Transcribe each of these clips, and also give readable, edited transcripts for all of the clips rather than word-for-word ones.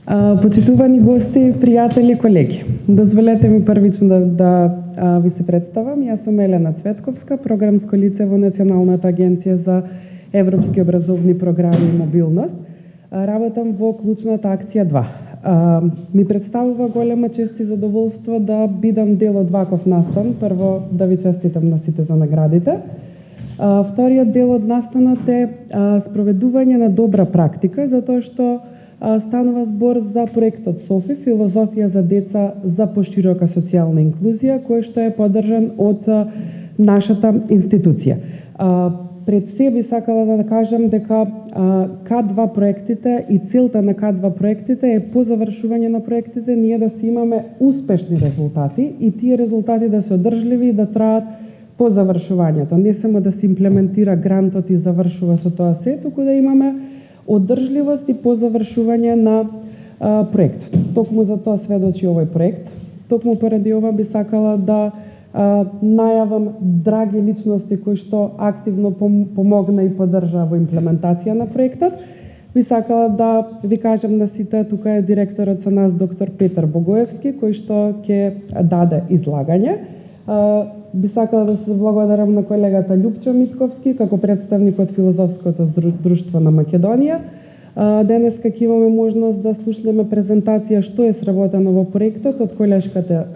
Почитувани гости, пријатели, колеги, дозволете ми првично да ви се представам. Јас сум Елена Цветковска, програмско лице во Националната агенција за европски образовни програми и мобилност. Работам во клучната акција 2. Ми представува голема чест и задоволство да бидам дел од ваков настан. Прво, да ви честитам на сите за наградите. Вториот дел од настанот е спроведување на добра практика, затоа што станува збор за проектот СОФИ, филозофија за деца за поширока социјална инклузија, кој што е поддржан од нашата институција. Пред се би сакала да кажам дека К2 проектите и целта на К2 проектите е по завршување на проектите ние да си имаме успешни резултати и тие резултати да се одржливи и да траат по завршувањето. Не само да се имплементира грантот и завршува со тоа се, туку да имаме одржливост и по завршување на проектот. Токму за тоа сведочи овој проект. Токму поради ова би сакала да најавам драги личности кои што активно помогна и поддржа во имплементација на проектот. Би сакала да ви кажам на сите, тука е директорот со нас доктор Петар Богоевски, кој што ќе даде излагање. Би сакала да се благодарам на колегата Љупчо Митковски, како представник од Филозофското друштво на Македонија. Денеска ќе имаме можност да слушнеме презентација што е сработено во проектот од колешката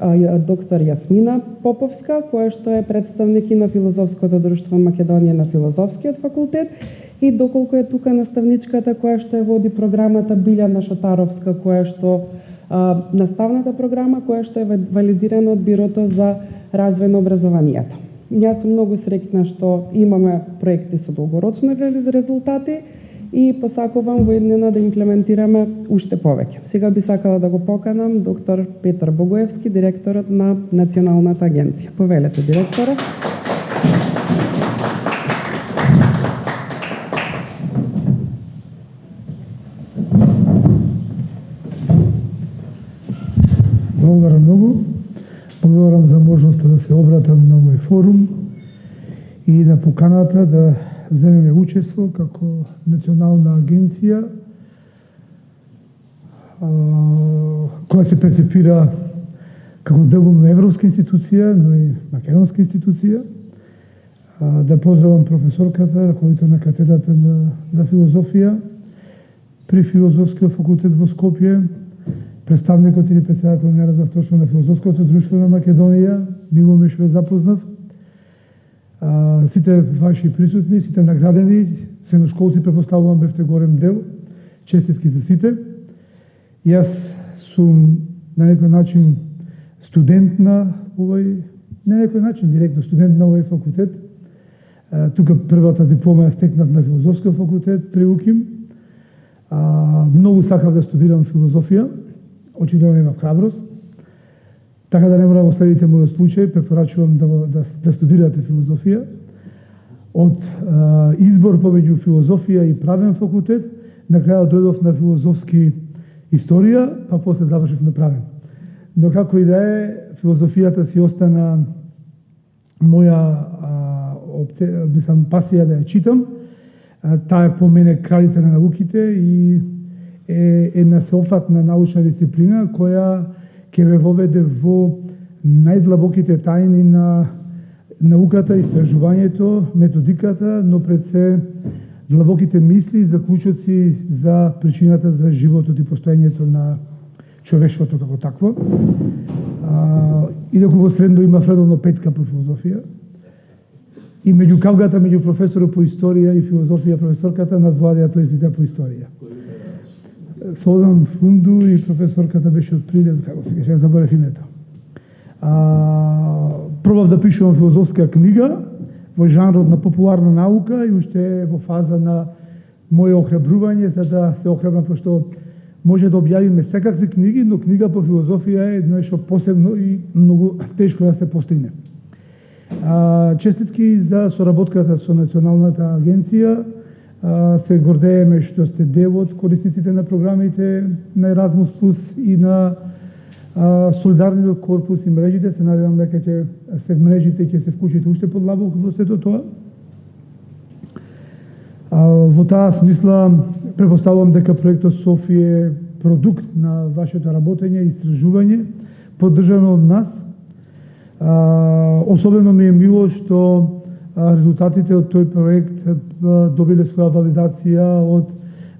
доктор Јасмина Поповска, која што е представник и на Филозофското друштво на Македонија на Филозофскиот факултет, и доколку е тука наставничката која што е води програмата Билјана Шатаровска, која што наставната програма која што е валидирана од Бирото за развој на образованието. Јас сум многу среќна што имаме проекти со долгорочни резултати и посакувам во иднина да имплементираме уште повеќе. Сега би сакала да го поканам доктор Петар Богоевски, директорот на Националната агенција. Повелете, директора. Благодарам многу. Благодарам за можноста да се обратам на овој форум и на поканата да земеме учество како национална агенција која се перцепира како делом на европска институција, но и македонска институција. Да поздравам професорката, ръководител на катедрата на филозофија при Филозофскиот факултет во Скопје, представникот или председател на Филозофското друштво на Македонија, Миломиш ве запознав, сите ваши присутни, сите наградени, средношколци препоставувам бевте горем дел, честитки за сите. Јас сум на некој начин студент на овој, не на некој начин, директно студент на овој факултет. Тука првата диплома ја стекнав на Филозофскиот факултет при УКИМ. Многу сакав да студирам филозофија, очигледно имав храброст. Така да не мора во следите мојот случај, препорачувам да студирате филозофија. Од избор помеѓу филозофија и правен факултет, на крајот дојдов на филозофски историја, па после завршив на правен. Но како и да е, филозофијата си остана моја пасија да ја читам. Таа е по мене кралица на науките и е една сеопфатна научна дисциплина која ќе ве воведе во најдлабоките тајни на науката, истражувањето, методиката, но пред се длабоките мисли и заклучоци за причината за животот и постоењето на човештвото како такво. Инаку во средно има редовно петка по филозофија. И меѓу кавгата, меѓу професорот по историја и филозофија, професорката надвладеа тој изпита по историја. Содан Фунду и професорката беше од Прилеп, како се каже, заборев името. Пробав да пишувам филозофска книга во жанрот на популарна наука и уште во фаза на моје охрабрување, за да се охрабрам, пошто може да објавиме секакви книги, но книга по филозофија е нешто посебно и многу тешко да се постигне. Честитки за соработката со Националната агенција. Се гордееме што сте дел од корисниците на програмите на Еразмус Плюс и на Солидарниот корпус и мрежите. Се надевам дека ќе се мрежите ќе се вклучите уште подлабоко во сето тоа. Во таа смисла, препоставувам дека проектот Софи е продукт на вашето работење и истражување, поддржано од нас. Особено ми е мило што резултатите од тој проект добиле своја валидација од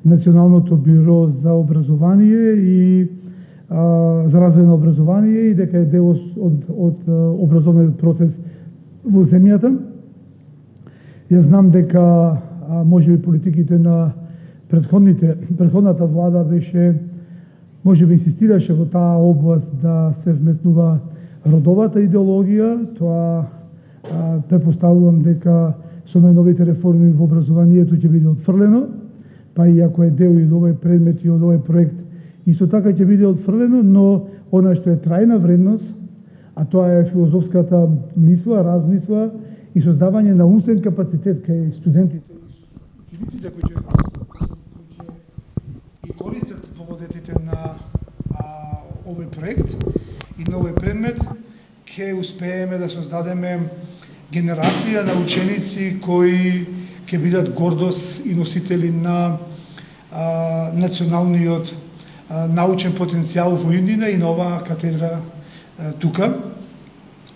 Националното бюро за образование и за развој на образование и дека е дел од образовниот процес во земјата. Јас знам дека можеби политиките на претходната влада беше можеби инсистираше во таа област да се вметнува родовата идеологија. Тоа претпоставувам дека со најновите реформи во образованието ќе биде отфрлено, па и ако е дел и од овој предмет и од овој проект, исто така ќе биде отфрлено, но она што е трајна вредност, а тоа е филозофската мисла, размисла и создавање на умствен капацитет кај студентите и учениците кои ќе и користат поводетите на овој проект и на овој предмет, ќе успееме да создадеме генерација на ученици кои ќе бидат гордост и носители на националниот научен потенцијал во Индина и на оваа катедра тука.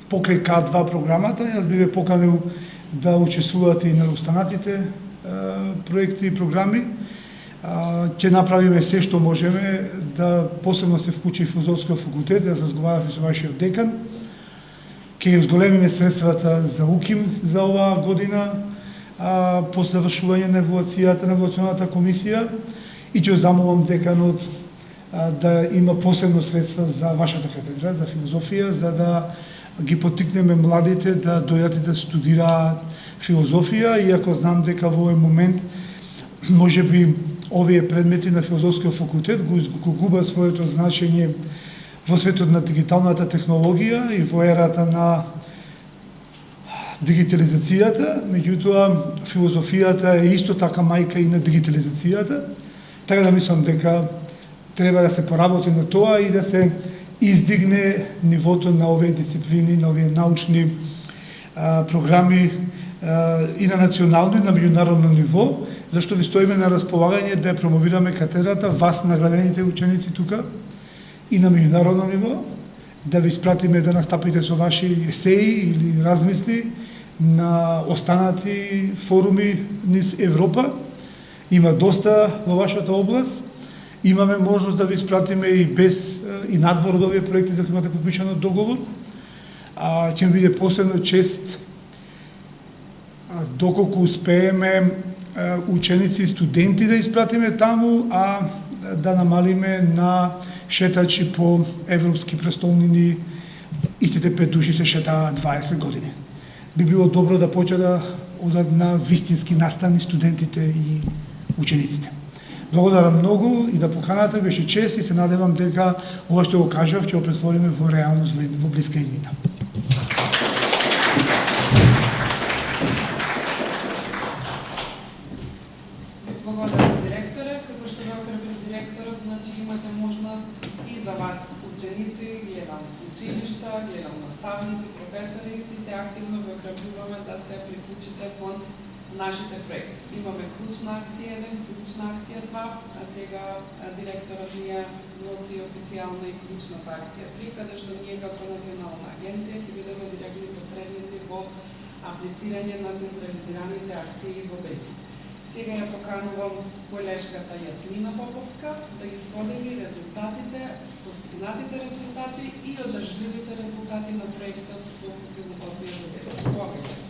Покрај К2 програмата, јас би ве поканил да учествувате и на останатите проекти и програми. Ќе направиме се што можеме да посебно се вклучи филозофскиот факултет, да разговараме со вашиот декан. Ќе зголемиме средствата за УКИМ за оваа година, по завршување на евалуацијата на евалуационата комисија и ќе замолам деканот да има посебно средства за вашата катедра, за филозофија, за да ги поттикнеме младите да дојдат и да студираат филозофија, иако знам дека во овој момент можеби овие предмети на филозофскиот факултет го губат своето значење во светот на дигиталната технологија и во ерата на дигитализацијата, меѓутоа филозофијата е исто така мајка и на дигитализацијата, така да мислам дека треба да се поработи на тоа и да се издигне нивото на овие дисциплини, на овие научни програми и на национално и на меѓународно ниво, зашто ви стоиме на располагање да ја промовираме катедрата, вас наградените ученици тука и на меѓународно ниво, да ви испратиме да настапите со ваши есеи или размисли на останати форуми низ Европа. Има доста во вашата област. Имаме можност да ви испратиме и без и надвор од овие проекти за кои имате подпишано договор. Ќе ми биде посебно чест доколку успееме ученици и студенти да испратиме таму, а да намалиме на шетачи по европски престолнини, истите 5 души се шетаат 20 години. Би било добро да почне да одат на вистински настани студентите и учениците. Благодарам многу и да поканата беше чест и се надевам дека ова што го кажав ќе го претвориме во реалност во блиска иднина. Благодарам директоре, како што го препри директорот, значи имате можност и за вас ученици, гледам училишта, гледам наставници, професори, сите активно ве охрабруваме да се приклучите кон нашите проекти. Имаме клучна акција 1, клучна акција 2, а сега директорот ни носи официјално и клучната акција 3, каде што ние како национална агенција ќе бидеме директни посредници во аплицирање на централизираните акции во БРИС. Сега ја поканувам колешката Јаслина Поповска да ги сподели резултатите, постигнатите резултати и одржливите резултати на проектот со филозофија за деца. Благодарам.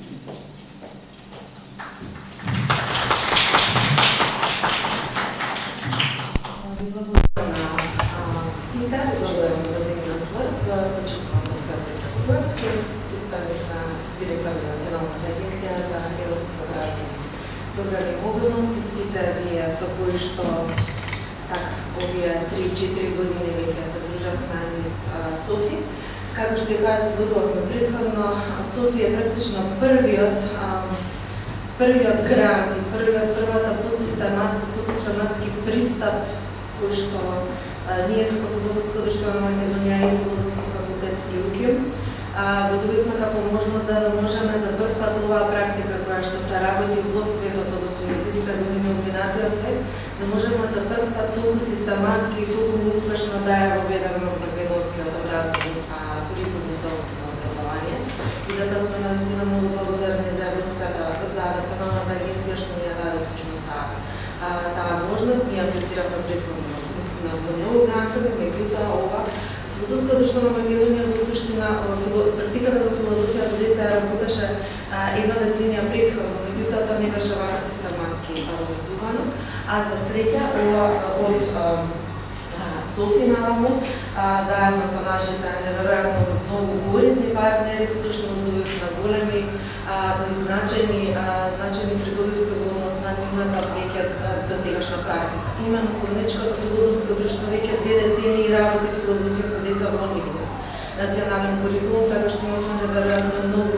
Благодарам на сите, благодарам на дадениот збор. Почитувам доктор Петар Којовски, представник на директор на Националната агенција за европско развој, програми и мобилност и сите вие со кои што овие 3-4 години веќе се дружевме низ Софи. Како што ја зборувавме претходно, Софи е практично првиот грант и првата посистематски пристап кој што ние како филозофско друштво на Македонија и филозофски факултет при УКИМ го добивме како можност за да можеме за прв пат оваа практика која што се работи во светот од 80-тите години од минатиот век, да можеме за прв пат толку систематски и толку успешно да ја воведеме во македонскиот образовни курикулум за основно образование. И затоа сме навистина многу благодарни за Националната агенција што ни ја даде всушност таа можност. Ние аплициравме претходно на многу грантови, меѓутоа ова Филозофско друштво на Македонија во суштина практиката за филозофија за деца ја работеше една деценија претходно, меѓутоа тоа не беше вака систематски воведувано, а за среќа од Софија наваму, заедно со нашите неверојатно многу корисни партнери, всушност добивме големи и значени придобивки во однос на нивната веќе досегашна практика. Имено Словенечкото филозофско друштво веќе 2 децении работи филозофија со деца во нивниот национален курикулум, така што имавме неверојатно многу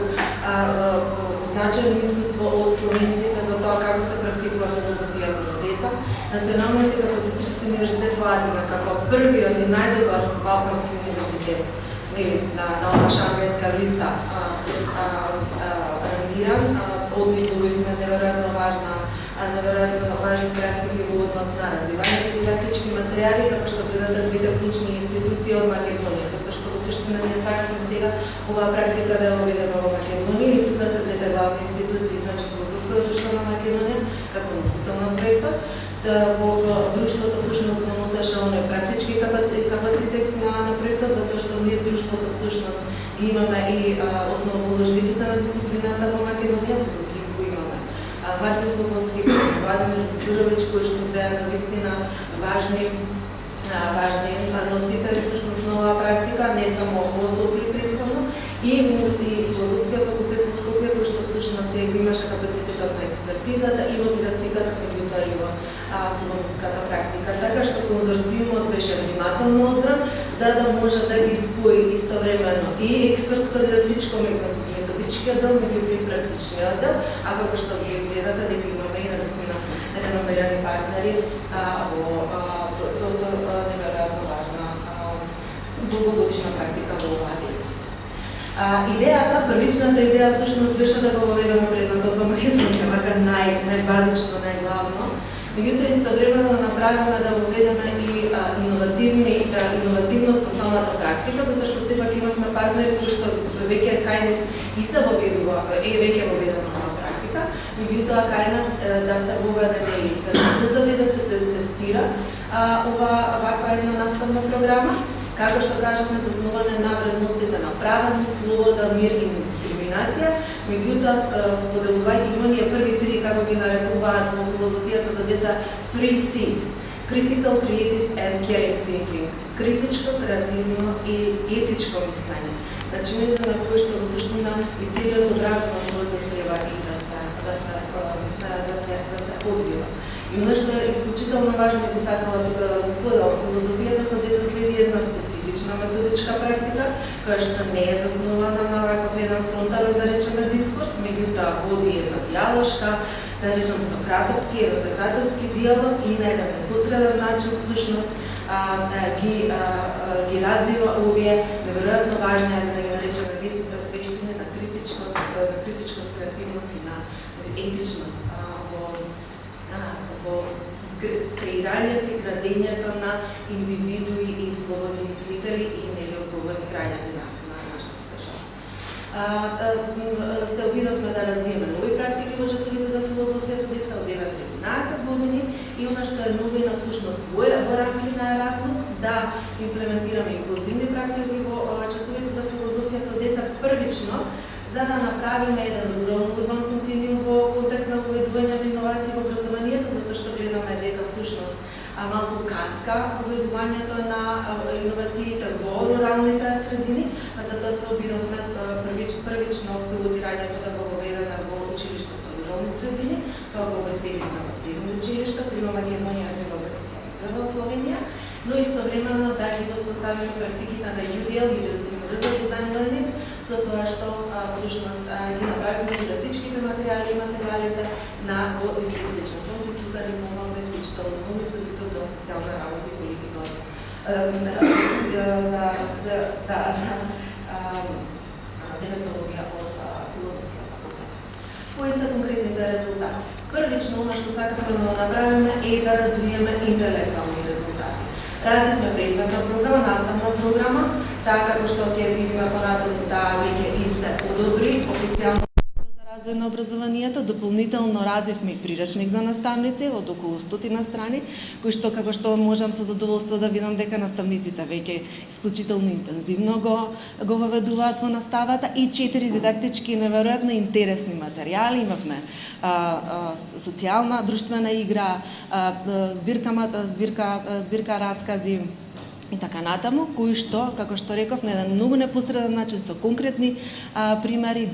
значајно искуство од словенците за тоа како се практикува филозофијата за деца. Националниот капацитетски универзитет во Атина како првиот и најдобар балкански универзитет на оваа шангхајска листа рангиран, од нив добивме неверојатно важни практики во однос на развивањето дидактички материјали, како што предадат двете клучни институции од Македонија, затоа што во суштина ние сакаме сега оваа практика да ја воведеме во Македонија и тука се двете главни институции, значи Филозофско друштво на Македонија како носител на проектот, во друштвото всушност го носеше оној практички капацитет на проектот, затоа што ние друштвото всушност имаме и основоположниците на дисциплината во Македонија, тука го имаме Мартин Поповски, Владимир Ѓуровиќ, кои што беа навистина важни носители всушност на оваа практика, не само во Софија претходно, и Филозофскиот факултет во Скопје, кој што всушност го имаше капацитетот на експертизата и во дидактиката, меѓутоа и во филозофската практика. Така што конзорциумот беше внимателно одбран, за да може да ги спои истовремено и експертско-дидактичко методичкиот дел, меѓутоа и практичниот дел, а како што ги гледате дека имаме и навистина реномирани партнери со неверојатно важна долгогодишна практика во оваа дејност. Идејата, првичната идеја всушност беше да го воведеме предметот во Македонија, вака најбазично, најглавно. Меѓутоа истовремено да направиме да воведеме и иновативност во самата практика, затоа што сепак имавме партнери кои што веќе кај нив и се воведува, веќе воведена оваа практика, меѓутоа кај нас да се воведе или да се создаде, да се тестира ваква една наставна програма, како што кажавме, заснуване на вредностите на праведност, слобода, мир и недискриминација, меѓутоа споделувајќи оние први 3, како ги нарекуваат во филозофијата за деца, 3 C's: critical, creative and caring thinking. Критичко, креативно и етичко мислење. Начините на кои што во суштина и целиот образовен процес треба и да се одвива. И оно што е исклучително важно би сакала тука да го споделам, филозофијата со деца следи една специфична методичка практика, која што не е заснувана на ваков еден фронтален, да речеме, дискурс, меѓутоа води една диалошка, да речем сократовски диалог и на еден непосреден начин всушност ги развива овие неверојатно важни, да ги наречеме вештини на критичкост, креативност и на етичност во креирањето и градењето на индивидуи и слободни мислители и одговорни граѓани на нашата држава. Се обидовме да развиеме нови практики во часовите за филозофија со деца од 9 до 11 години и она што е новина всушност во рамки на Еразмус, да имплементираме инклузивни практики во часовите за филозофија со деца првично, за да направиме еден урбан континуум во контекст на воведување на иновации во образованието, затоа што гледаме дека всушност малку каска воведувањето на иновациите во руралните средини, а затоа се обидовме првично пилотирањето да го воведеме во училишта со рурални средини, тоа го обезбедивме во 7 училишта, 3 во Македонија, 2 во Грција и 2 во Словенија, но истовремено да ги воспоставиме практиките на UDL или Universal Design Learning, со тоа што всушност ги направиме дидактичките материјали и материјалите на во дислексичен фонд и тука ни помага исклучително многу Институтот за социјална работа и политика дефектологија од филозофскиот факултет. Кои се конкретните резултати? Првично, она што сакавме да направиме е да развиеме интелектуални резултати. Развивме предметна програма, наставна програма, така како што ќе видиме понатаму таа веќе и се одобри официјално за развој на образованието. Дополнително развивме и приречник за наставници од околу 100 страни, кои што како што можам со задоволство да видам дека наставниците веќе исклучително интензивно го воведуваат во наставата, и 4 дидактички неверојатно интересни материјали. Имавме социјална, друштвена игра, збирка раскази и така натаму, кои што, како што реков, на еден многу непосреден начин со конкретни примери.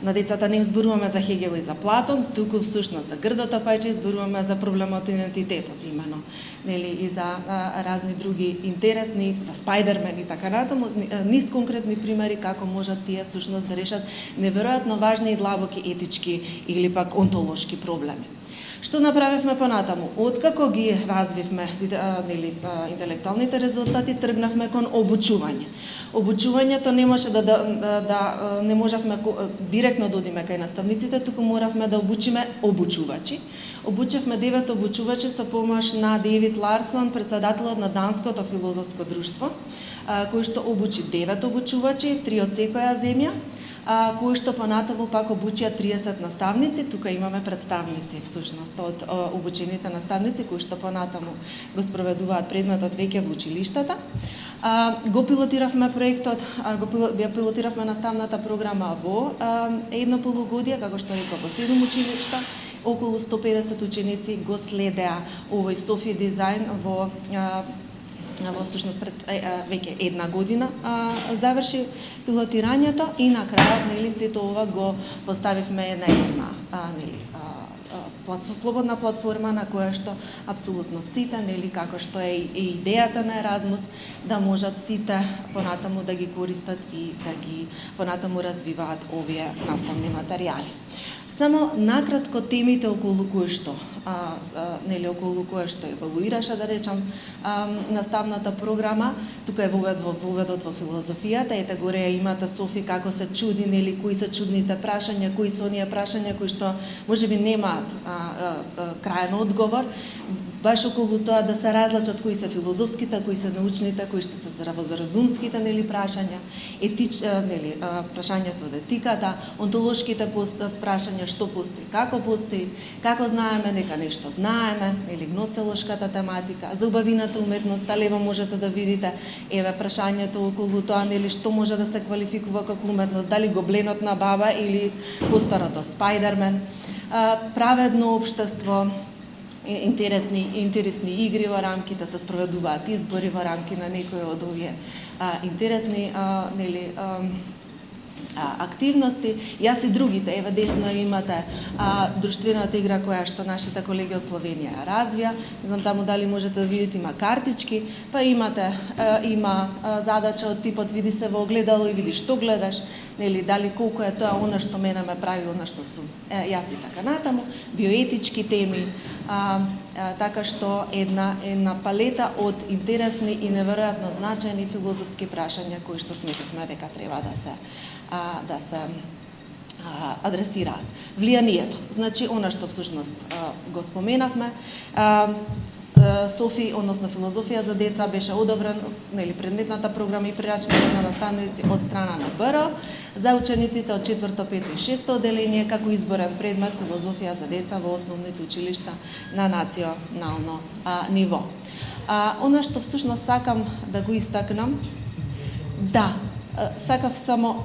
На децата не им зборуваме за Хегел и за Платон, туку всушност за грдото пајче зборуваме за проблемот идентитетот имено, нели, и за разни други интересни, за Спајдермен и така натаму, низ конкретни примери како можат тие всушност да решат неверојатно важни и длабоки етички или пак онтолошки проблеми. Што направивме понатаму? Откако ги развивме интелектуалните резултати, тргнавме кон обучување. Обучувањето не може не можевме директно да одиме кај наставниците, туку моравме да обучиме обучувачи. Обучевме 9 обучувачи со помош на Дейвид Ларсон, председателот на Данското филозофско друштво, кој што обучи 9 обучувачи, 3 од секоја земја, кои што понатаму пак обучија 30 наставници. Тука имаме представници всушност од обучените наставници кои што понатаму го спроведуваат предметот веќе во училиштата. Го пилотиравме проектот, го пилотиравме наставната програма во едно полугодие, како што реков, во 7 училишта. Околу 150 ученици го следеа овој Софи дизајн во всушност пред веќе една година заврши пилотирањето, и на крајот, нели, сето ова го поставивме на една слободна платформа на која што апсолутно сите, нели, како што е и идејата на Еразмус, да можат сите понатаму да ги користат и да ги понатаму развиваат овие наставни материјали. Само накратко темите околу кои што еволуираше, да речам, наставната програма. Тука е воведот во филозофијата. Ете горе имате Софи како се чуди, нели, кои се чудните прашања, кои се оние прашања кои што можеби немаат крајен одговор. Баш околу тоа да се различат кои се филозофските, кои се научните, кои што се здраворазумските, нели, прашања, прашањето од етиката, онтолошките прашања, што постои, како знаеме дека нешто знаеме, или гноселошката тематика, за убавината уметност, лево можете да видите прашањето околу тоа, нели, што може да се квалификува како уметност, дали Гобленот на баба или постарото Спајдермен, праведно општество, интересни игри во рамките, се спроведуваат избори во рамки на некои од овие интересни активности. Јас и другите, еве десно имате друштвената игра која што нашите колеги од Словенија ја развија. Не знам таму дали можете да видите, има картички, па има задача од типот види се во огледало и види што гледаш, нели, дали колку е тоа она што мене ме прави она што сум јас и така натаму, биоетички теми, така што една палета од интересни и неверојатно значајни филозофски прашања кои што сметавме дека треба да се адресираат. Влијанието, значи она што всушност го споменавме, Софи, односно филозофија за деца, беше одобрен, нели, предметната програма и прирачникот за наставници од страна на БРО за учениците од 4, 5 и 6 одделение како изборен предмет филозофија за деца во основните училишта на национално ниво. Она што всушност сакам да го истакнам, сакав само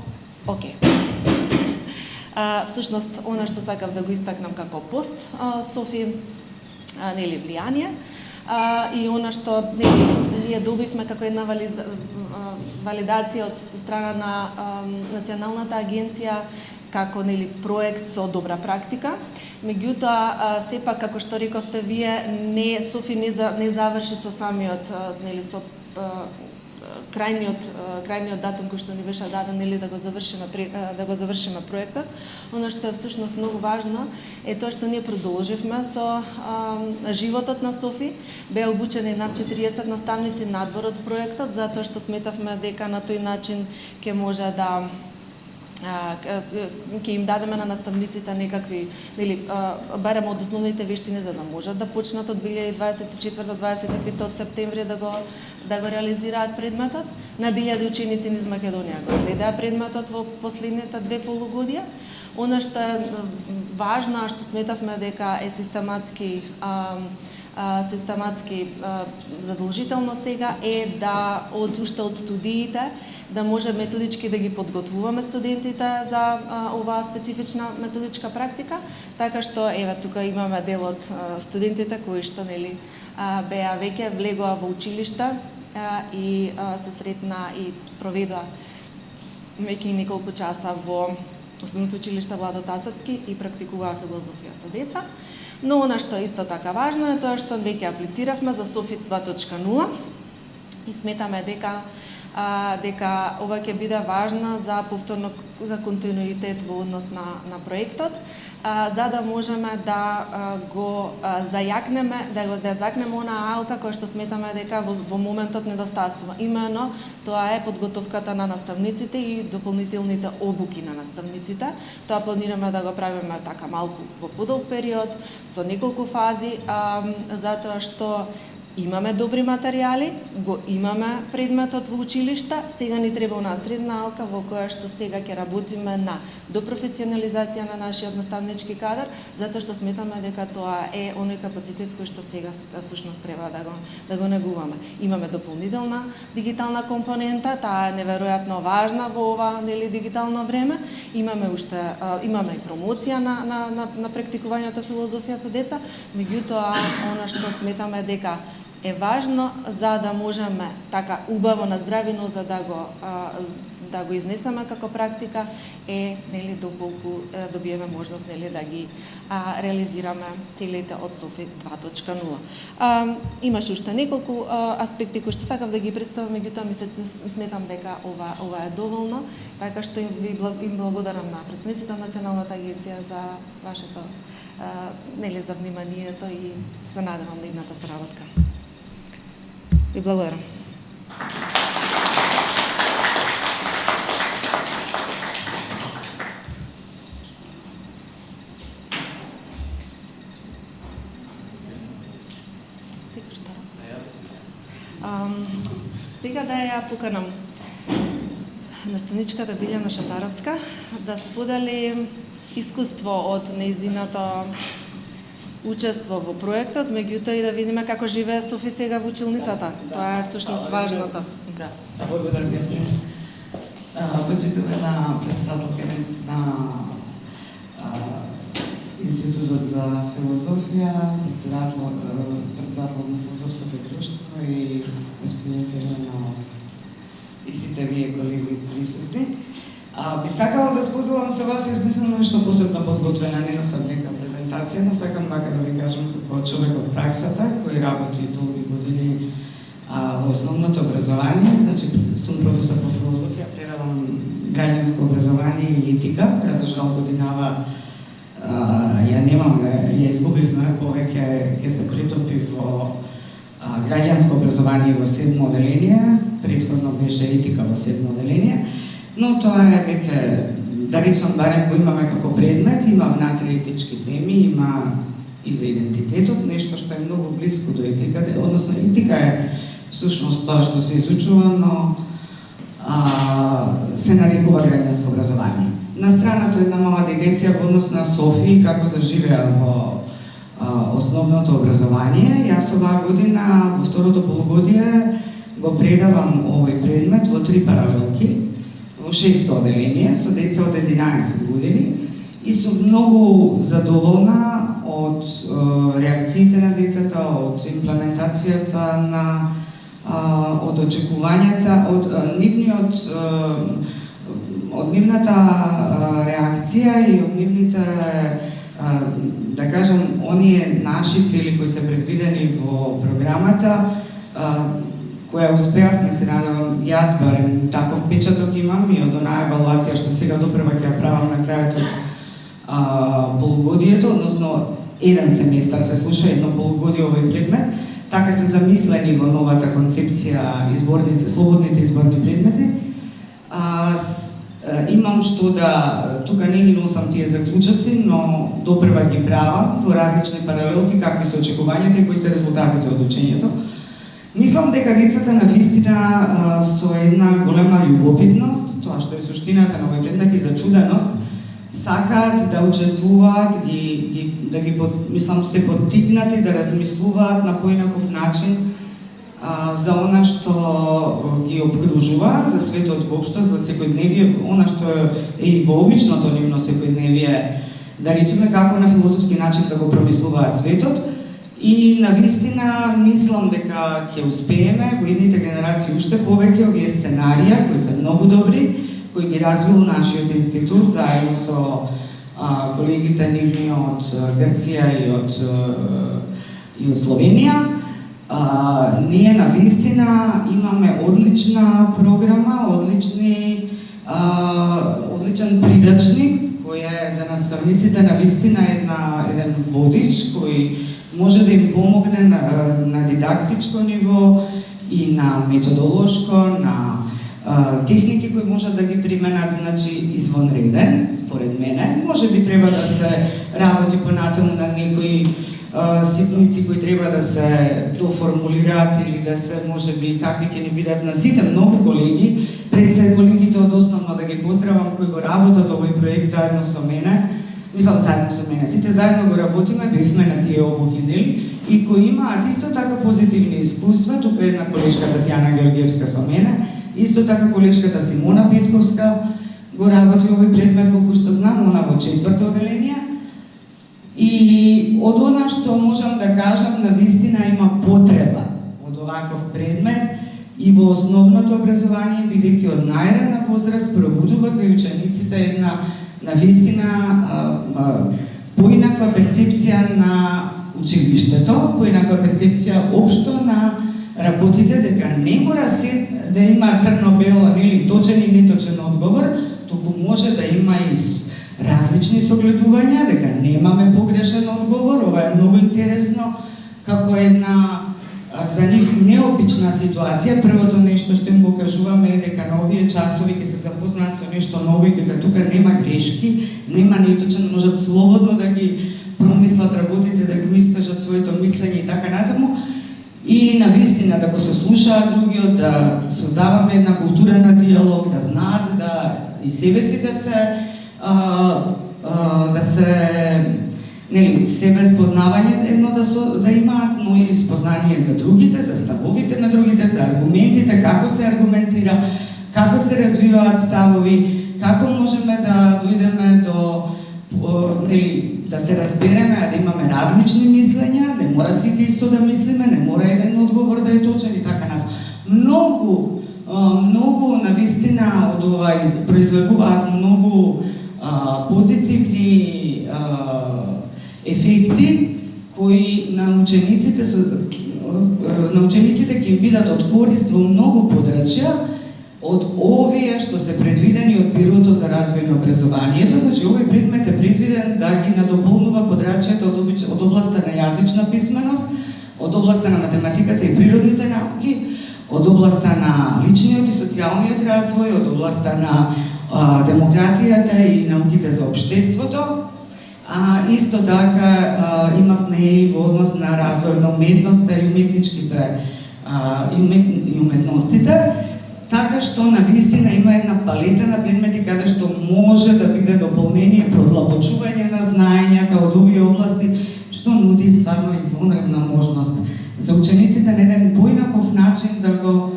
всушност она што сакав да го истакнам како пост Софи, нели, влијание, и она што ние добивме како една валидација од страна на Националната агенција како, нели, проект со добра практика. Меѓутоа, сепак, како што рековте вие, Софи не заврши со самиот, нели, со крајниот датум кој што ни беше даден, нели, да го завршиме проектот. Она што е всушност многу важно е тоа што ние продолживме со животот на Софи. Беа обучени над 40 наставници надвор од проектот, затоа што сметавме дека на тој начин ќе може да ќе им дадеме на наставниците некакви, нели, барем од основните вештини за да можат да почнат од 2024-25 септември да го реализираат предметот. На 1000 ученици низ Македонија го следеа предметот во последните 2 полугодија. Она што е важно, што сметавме дека е систематски задолжително сега е да уште од студиите да може методички да ги подготвуваме студентите за оваа специфична методичка практика, така што еве тука имаме дел од студентите кои што нели беа веќе влегоа во училишта и се сретна и спроведоа веќе неколку часа во Основното училиште Владо Тасовски и практикуваа филозофија со деца. Но она што исто така важно е тоа што веќе аплициравме за Софит 2.0 и сметаме дека ова ќе биде важно за повторно за континуитет во однос на проектот, за да можеме да го зајакнеме, да закнеме онаа алка која што сметаме дека во моментот недостасува. Имено тоа е подготовката на наставниците и дополнителните обуки на наставниците. Тоа планираме да го правиме така малку во подолг период, со неколку фази, затоа што имаме добри материјали, го имаме предметот во училишта, сега ни треба онаа средна алка во која што сега ќе работиме на допрофесионализација на нашиот наставнички кадар, затоа што сметаме дека тоа е оној капацитет кој што сега всушност треба да го негуваме. Имаме дополнителна дигитална компонента, таа е неверојатно важна во ова дигитално време. Имаме и промоција на практикувањето филозофија со деца, меѓутоа она што сметаме дека е важно за да можеме така убаво наздравено за да го изнесеме како практика е доколку добиеме можност да ги реализираме целите од Софит 2.0. Имаше уште неколку аспекти кои што сакав да ги представам, меѓутоа сметам дека ова е доволно, така што им благодарам на представниците на Националната агенција за вашето за вниманието и се надевам на идната соработка. И благодарам. Сега да ја поканам наставничката Билјана Шатаровска да сподели искуство од нејзината учество во проектот, меѓутоа и да видиме како живее Софи сега во училницата. Тоа е всушност важното. Да, благодарам јас. Почитувана председателка на Институтот за филозофија, председател на филозофското друштво и господините и сите вие колеги присутни. Би сакала да споделам со вас, јас не сум нешто посебно подготвена, не носам нека презентација, но сакам мака да ви кажам како човек од праксата, кој работи долги години во основното образование, значи сум професор по филозофија, предавам граѓанско образование и етика, ја за жал годинава ја немаме, ја изгубивме, повеќе ќе се притопи во граѓанско образование во 7 оделение, претходно беше етика во 7 оделение, но тоа е веќе, да речам, барем го имаме како предмет, има внатре етички теми, има и за идентитетот, нешто што е многу близко до етиката, односно етика е всушност тоа што се изучува, но се нарекува граѓанско образование. На страната една мала дигресија во однос на Софија, како заживеа во основното образование. Јас оваа година, во второто полугодие, го предавам овој предмет во 3 паралелки, во 6 оделение, со деца од 11 години, и сум многу задоволна од реакциите на децата, од имплементацијата на од очекувањата, од нивната реакција и од нивните, да кажам, оние наши цели кои се предвидени во програмата, која успеавме, се надевам, јас барем таков печаток имам и од онаа евалуација што сега допрева ќе ја правам на крајот од полугодието, односно еден семестар се слуша едно полугодие овој предмет, така се замислени во новата концепција слободните изборни предмети. имам што да, тука не ги носам тие заклучоци, но допрева ги правам во различни паралелки, какви се очекувањата и кои се резултатите од учењето. Мислам дека децата на вистина со една голема љубопитност, тоа што е суштината на овој предмет и зачуденост, сакаат да учествуваат, мислам се поттикнати да размислуваат на поинаков начин за она што ги обкружува, за светот воопшто, за секојдневие, она што е и вообичното нивно секојдневие, да речеме како на филозофски начин да го промислуваат светот. И навистина мислам дека ќе успееме во идните генерации уште повеќе овие сценарија кои се многу добри, кои ги развил нашиот институт заедно со колегите нивни од Грција и од Словенија. Ние навистина имаме одлична програма, одличен придрачник кој е за наставниците навистина еден водич кој може да им помогне на дидактичко ниво и на методолошко, на техники кои можат да ги применат, значи извонреден, според мене. Може би треба да се работи понатаму на некои ситници кои треба да се доформулираат или да се, може би, какви ќе ни бидат на сите многу колеги, пред се колегите од основно да ги поздравам кои го работат овој проект заедно со мене. Мислам заедно со мене. Сите заедно го работиме, бевме на тие обуки, нели? И кои имаат исто така позитивни искуства, тука е една колешка Татјана Георгиевска со мене, исто така колешката Симона Петковска го работи овој предмет, колку што знам, она во 4-то одделение. И од она што можам да кажам, навистина има потреба од оваков предмет и во основното образование, бидејќи од најрана возраст пробудува кај учениците една навистина поинаква перцепција на училиштето, поинаква перцепција општо на работите, дека не мора се да има црно-бело или точен и неточен одговор, туку може да има и различни согледувања, дека немаме погрешен одговор. Ова е многу интересно, како една за нив необична ситуација. Првото нешто што им го кажуваме е дека на овие часови ќе се запознаат со нешто ново и дека тука нема грешки, нема неточен, можат слободно да ги промислат работите, да го искажат своето мислење и така натаму. И навистина да го се слушаат другиот, да создаваме една култура на диалог, да знаат да и себе си да се нели, себе спознавање едно да имаат, но и спознание за другите, за ставовите на другите, за аргументите, како се аргументира, како се развиваат ставови, како можеме да дојдеме до нели, да се разбереме, а да имаме различни мислења, не мора сите исто да мислиме, не мора еден одговор да е точен и така натаму. Многу навистина од ова произлегуваат многу позитивни ефекти кои на учениците ќе им бидат од корист во многу подрачја од овие што се предвидени од Бирото за развој на образованието. Значи, овој предмет е предвиден да ги надополнува подрачјата од областа на јазична писменост, од областа на математиката и природните науки, од областа на личниот и социјалниот развој, од областа на демократијата и науките за општеството. Исто така имавме и во однос на развој на уметноста и уметничките и уметностите, така што навистина има една палета на предмети каде што може да биде дополнение, продлабочување на знаењата од овие области, што нуди стварно извонредна можност за учениците на еден поинаков начин да го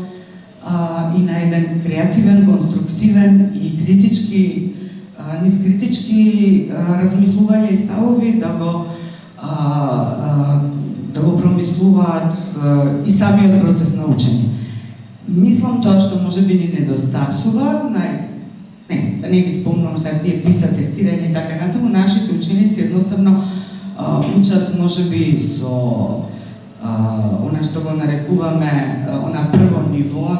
и на еден креативен, конструктивен и критички, низ критички размислувања и ставови да го промислуваат и самиот процес на учење. Мислам тоа што може би ни недостасува, да не ги спомнам сега тие писа, тестирање и така натаму, нашите ученици едноставно учат може би со она што го нарекуваме она прво ниво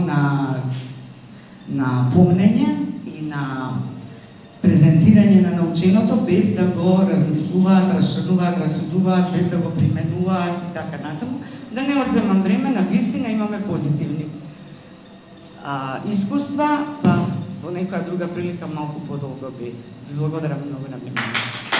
на помнење и на презентирање на наученото, без да го размислуваат, расчрнуваат, расудуваат, без да го применуваат и така натаму. Да не одземам време, навистина имаме позитивни искуства, па во некоја друга прилика малку подолго би. Ви благодарам многу на вниманието.